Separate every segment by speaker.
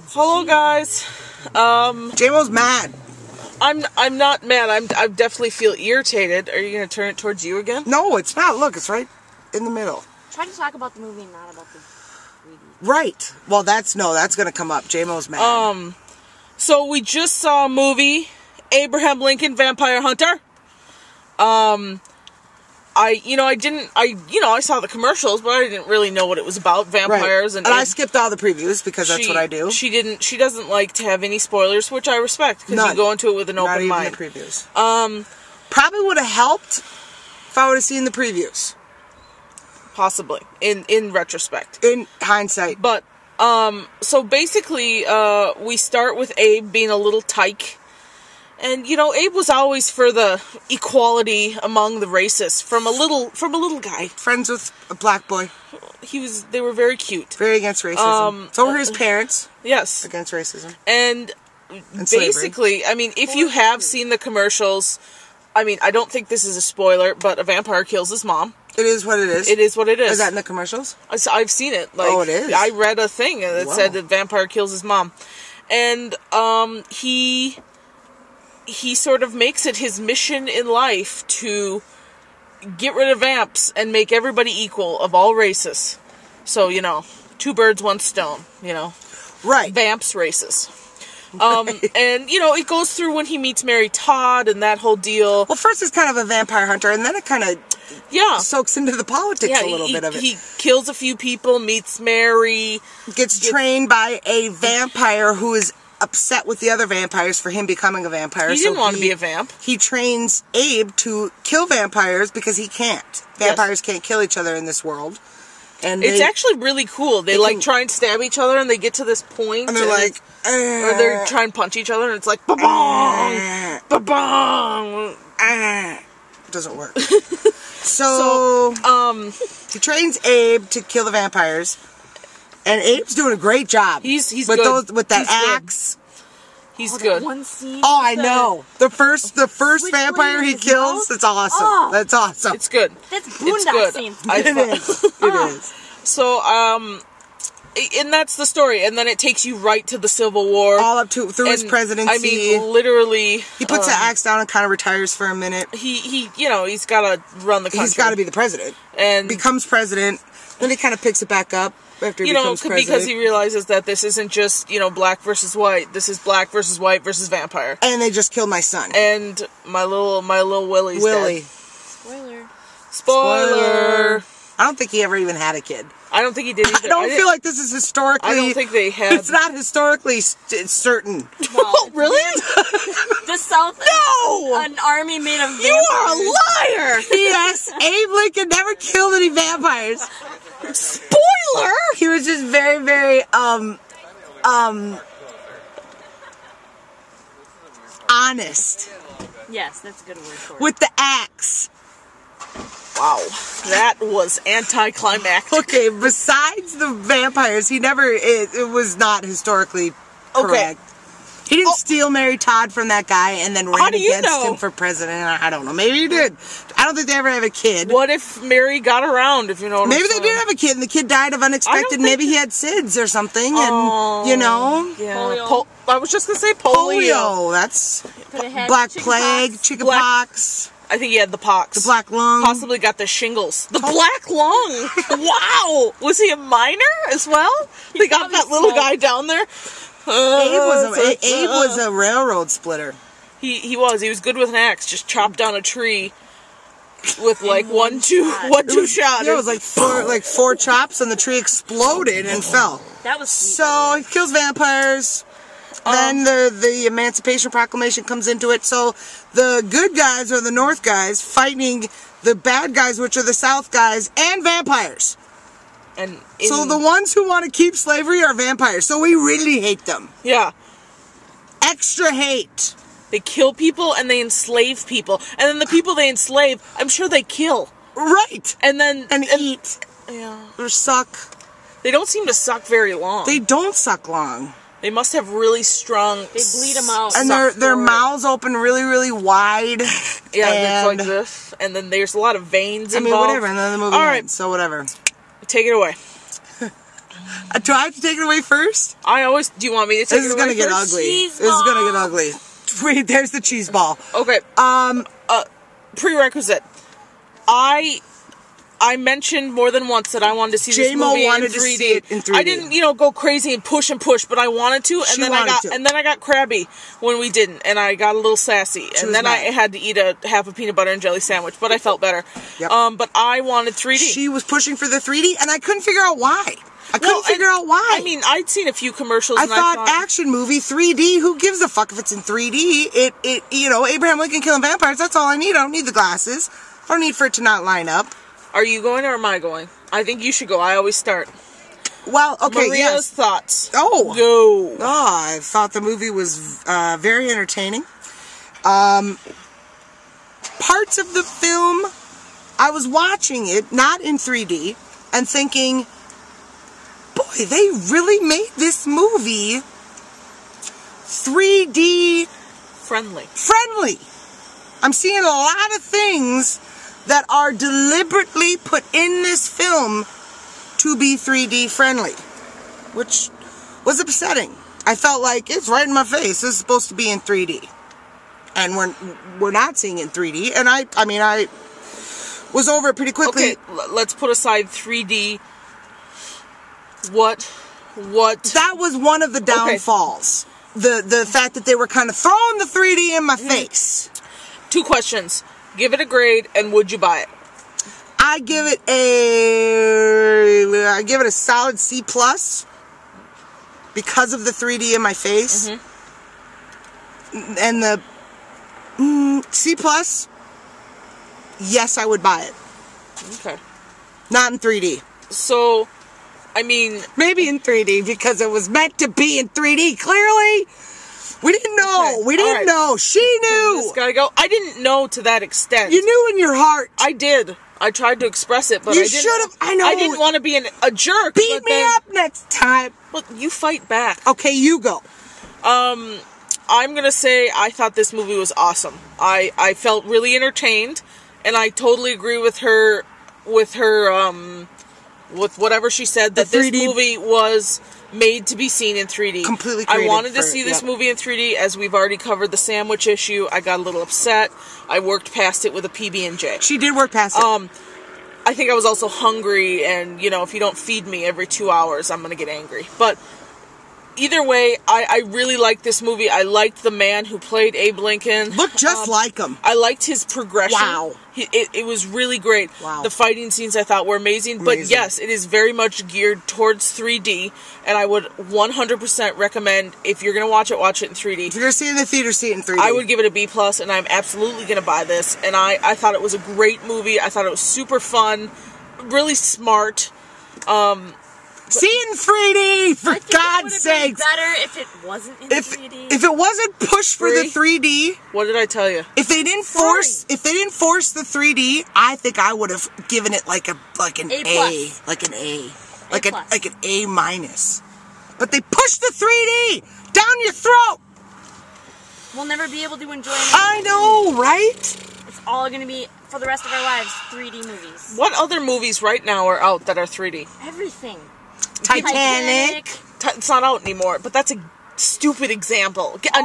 Speaker 1: Hello, guys.
Speaker 2: J-Mo's mad.
Speaker 1: I'm not mad. I definitely feel irritated. Are you gonna turn it towards you again?
Speaker 2: No, it's not. Look, it's right in the middle.
Speaker 3: Try to talk about the movie and not about the 3D.
Speaker 2: Right. Well, that's gonna come up. J-Mo's mad.
Speaker 1: So we just saw a movie, Abraham Lincoln Vampire Hunter. I saw the commercials, but I didn't really know what it was about, vampires.
Speaker 2: Right. And I skipped all the previews because that's what I do.
Speaker 1: She doesn't like to have any spoilers, which I respect, because you go into it with an open mind.
Speaker 2: Not even the previews. Probably would have helped if I would have seen the previews.
Speaker 1: Possibly, in retrospect.
Speaker 2: In hindsight.
Speaker 1: But, so basically, we start with Abe being a little tyke. And, Abe was always for the equality among the races from a little guy.
Speaker 2: Friends with a black boy.
Speaker 1: They were very cute.
Speaker 2: Very against racism. So were his parents.
Speaker 1: Yes.
Speaker 2: Against racism.
Speaker 1: And basically, slavery. If you have seen the commercials, I don't think this is a spoiler, but a vampire kills his mom.
Speaker 2: It is what it is.
Speaker 1: It is what it is.
Speaker 2: Is that in the commercials?
Speaker 1: I've seen it.
Speaker 2: Oh, it is?
Speaker 1: I read a thing that said the vampire kills his mom. And, he sort of makes it his mission in life to get rid of vamps and make everybody equal of all races. So, two birds, one stone,
Speaker 2: Right.
Speaker 1: Vamps races. And, it goes through when he meets Mary Todd and that whole deal.
Speaker 2: Well, first it's kind of a vampire hunter, and then it kind of soaks into the politics a little bit of it.
Speaker 1: He kills a few people, meets Mary.
Speaker 2: Gets trained by a vampire who is upset with the other vampires for him becoming a vampire.
Speaker 1: He didn't want to be a vamp.
Speaker 2: He trains Abe to kill vampires because he can't. Vampires can't kill each other in this world. And
Speaker 1: it's actually really cool. They try and stab each other, and they get to this point,
Speaker 2: and they're like,
Speaker 1: or they're trying to punch each other, and it's like, ba-bong, ba-bong.
Speaker 2: It doesn't work. So, he trains Abe to kill the vampires. And Abe's doing a great job.
Speaker 1: He's
Speaker 2: with
Speaker 1: good.
Speaker 2: With that axe.
Speaker 1: He's good.
Speaker 3: One scene.
Speaker 2: Oh, I know. The first vampire he kills. It's awesome.
Speaker 3: Oh.
Speaker 2: That's awesome.
Speaker 1: It's good.
Speaker 3: That's Boondock scene.
Speaker 2: It is. It is.
Speaker 1: So, and that's the story. And then it takes you right to the Civil War.
Speaker 2: All up through his presidency.
Speaker 1: Literally.
Speaker 2: He puts the axe down and kind of retires for a minute.
Speaker 1: He's got to run the country.
Speaker 2: He's got to be the president.
Speaker 1: And
Speaker 2: becomes president. Then he kind of picks it back up. After he becomes president.
Speaker 1: Because he realizes that this isn't just, black versus white. This is black versus white versus vampire.
Speaker 2: And they just killed my son.
Speaker 1: And my little Willie's dead.
Speaker 3: Spoiler.
Speaker 2: I don't think he ever even had a kid.
Speaker 1: I don't think he did either.
Speaker 2: I don't feel like this is historically...
Speaker 1: I don't think they had...
Speaker 2: It's not historically certain.
Speaker 1: Oh, really?
Speaker 3: The South...
Speaker 2: No!
Speaker 3: An army made of vampires.
Speaker 2: You are a liar! Yes, Abe Lincoln never killed any vampires.
Speaker 1: Spoiler!
Speaker 2: He was just very, very, honest.
Speaker 3: Yes, that's a good word for it.
Speaker 2: With the axe.
Speaker 1: Wow. That was anticlimactic.
Speaker 2: Okay, besides the vampires, it was not historically correct. He didn't steal Mary Todd from that guy and then ran against him for president. I don't know. Maybe he did. I don't think they ever have a kid.
Speaker 1: What if Mary got around, if you know what
Speaker 2: Maybe
Speaker 1: I'm saying?
Speaker 2: they did have a kid and the kid died of unexpected. Maybe he had SIDS or something. And,
Speaker 1: Yeah.
Speaker 3: Polio.
Speaker 1: I was just going to say polio.
Speaker 2: That's Black Plague, chickenpox.
Speaker 1: I think he had the pox.
Speaker 2: The black lung.
Speaker 1: Possibly got the shingles. The black lung. Wow. Was he a miner as well? They got that little guy down there.
Speaker 2: Abe was a railroad splitter.
Speaker 1: He was. He was good with an axe. Just chopped down a tree with like one, two shots.
Speaker 2: Yeah, it was like four chops and the tree exploded and fell.
Speaker 3: That was sweet.
Speaker 2: So he kills vampires. Then the Emancipation Proclamation comes into it. So the good guys are the North guys fighting the bad guys, which are the South guys, and vampires. So the ones who want to keep slavery are vampires. So we really hate them.
Speaker 1: Yeah.
Speaker 2: Extra hate.
Speaker 1: They kill people and they enslave people. And then the people they enslave, I'm sure they kill.
Speaker 2: Right.
Speaker 1: And
Speaker 2: eat.
Speaker 1: Yeah.
Speaker 2: Or suck.
Speaker 1: They don't seem to suck very long.
Speaker 2: They don't suck long.
Speaker 1: They must have really strong...
Speaker 3: They bleed them out.
Speaker 2: And their mouths open really, really wide.
Speaker 1: Yeah, it's like this. And then there's a lot of veins involved.
Speaker 2: Whatever. And then the movie ends, so whatever.
Speaker 1: Take it away.
Speaker 2: Do I have to take it away first?
Speaker 1: I always. Do you want me to take
Speaker 2: This
Speaker 1: it
Speaker 2: is
Speaker 1: away
Speaker 2: gonna get
Speaker 1: first?
Speaker 2: ugly.
Speaker 3: Cheese
Speaker 2: This is gonna get
Speaker 3: ball.
Speaker 2: ugly. Wait, there's the cheese ball.
Speaker 1: Okay. Prerequisite. I mentioned more than once that I wanted to see this
Speaker 2: J-Mo
Speaker 1: movie
Speaker 2: wanted
Speaker 1: in 3D.
Speaker 2: to see it in 3D.
Speaker 1: I didn't, go crazy and push, but I wanted to, and
Speaker 2: She
Speaker 1: then
Speaker 2: wanted to.
Speaker 1: I got crabby when we didn't, and I got a little sassy, and
Speaker 2: was
Speaker 1: then I
Speaker 2: mad.
Speaker 1: had to eat half a peanut butter and jelly sandwich, but I felt better.
Speaker 2: Yep.
Speaker 1: But I wanted 3D.
Speaker 2: She was pushing for the 3D, and I couldn't figure out why. I couldn't figure out why.
Speaker 1: I mean, I'd seen a few commercials.
Speaker 2: I
Speaker 1: and
Speaker 2: thought action movie 3D. Who gives a fuck if it's in 3D? Abraham Lincoln killing vampires. That's all I need. I don't need the glasses. I don't need for it to not line up.
Speaker 1: Are you going or am I going? I think you should go. I always start.
Speaker 2: Well, okay,
Speaker 1: Maria's
Speaker 2: yes.
Speaker 1: thoughts.
Speaker 2: Oh.
Speaker 1: Go.
Speaker 2: Oh, I thought the movie was very entertaining. Parts of the film, I was watching it, not in 3D, and thinking, boy, they really made this movie 3D friendly. I'm seeing a lot of things that are deliberately put in this film to be 3D friendly, which was upsetting. I felt like it's right in my face. This is supposed to be in 3D, and we're not seeing it in 3D. And I was over it pretty quickly.
Speaker 1: Okay, let's put aside 3D. What?
Speaker 2: That was one of the downfalls. The fact that they were kind of throwing the 3D in my face.
Speaker 1: 2 questions. Give it a grade, and would you buy it?
Speaker 2: I give it a solid C+ because of the 3D in my face. Mm-hmm. And the C+, yes, I would buy it.
Speaker 1: Okay.
Speaker 2: Not in 3D.
Speaker 1: So, I mean...
Speaker 2: Maybe in 3D, because it was meant to be in 3D, clearly. We didn't know.
Speaker 1: Okay.
Speaker 2: We didn't know. She knew.
Speaker 1: This gotta go. I didn't know to that extent.
Speaker 2: You knew in your heart.
Speaker 1: I did. I tried to express it, but
Speaker 2: You
Speaker 1: I didn't.
Speaker 2: should have. I know.
Speaker 1: I didn't want to be a jerk.
Speaker 2: Beat
Speaker 1: but
Speaker 2: me
Speaker 1: then,
Speaker 2: up next time.
Speaker 1: Well, you fight back.
Speaker 2: Okay, you go.
Speaker 1: I'm gonna say I thought this movie was awesome. I felt really entertained, and I totally agree with her with whatever she said, that this movie was made to be seen in 3D.
Speaker 2: Completely
Speaker 1: I
Speaker 2: created
Speaker 1: wanted to
Speaker 2: for-
Speaker 1: see this
Speaker 2: yep.
Speaker 1: movie in 3D, as we've already covered the sandwich issue. I got a little upset. I worked past it with a PB&J.
Speaker 2: She did work past it.
Speaker 1: I think I was also hungry, and, if you don't feed me every 2 hours, I'm going to get angry. But either way, I really liked this movie. I liked the man who played Abe Lincoln.
Speaker 2: Looked just like him.
Speaker 1: I liked his progression.
Speaker 2: Wow.
Speaker 1: It was really great.
Speaker 2: Wow.
Speaker 1: The fighting scenes I thought were amazing. But yes, it is very much geared towards 3D, and I would 100% recommend, if you're going to watch it in 3D.
Speaker 2: If you're going to see it in the theater, see it in 3D.
Speaker 1: I would give it a B+, and I'm absolutely going to buy this. And I thought it was a great movie. I thought it was super fun, really smart.
Speaker 2: See it in 3D, for God's
Speaker 3: sake.
Speaker 2: sakes.
Speaker 3: Better if it wasn't in 3D.
Speaker 2: If it wasn't pushed for the 3D,
Speaker 1: What did I tell you?
Speaker 2: if they didn't force the 3D, I think I would have given it like an
Speaker 3: A+.
Speaker 2: A, like an A, like an A-. But they pushed the 3D down your throat.
Speaker 3: We'll never be able to enjoy it.
Speaker 2: I know, right?
Speaker 3: It's all going to be, for the rest of our lives, 3D movies.
Speaker 1: What other movies right now are out that are 3D?
Speaker 3: Everything.
Speaker 2: Titanic.
Speaker 1: It's not out anymore, but that's a stupid example. Get a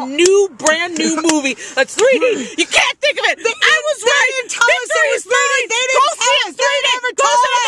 Speaker 1: brand new movie that's 3D. You can't think of it. I was right.
Speaker 2: They didn't tell us it was 3D. They didn't tell us. They never told us.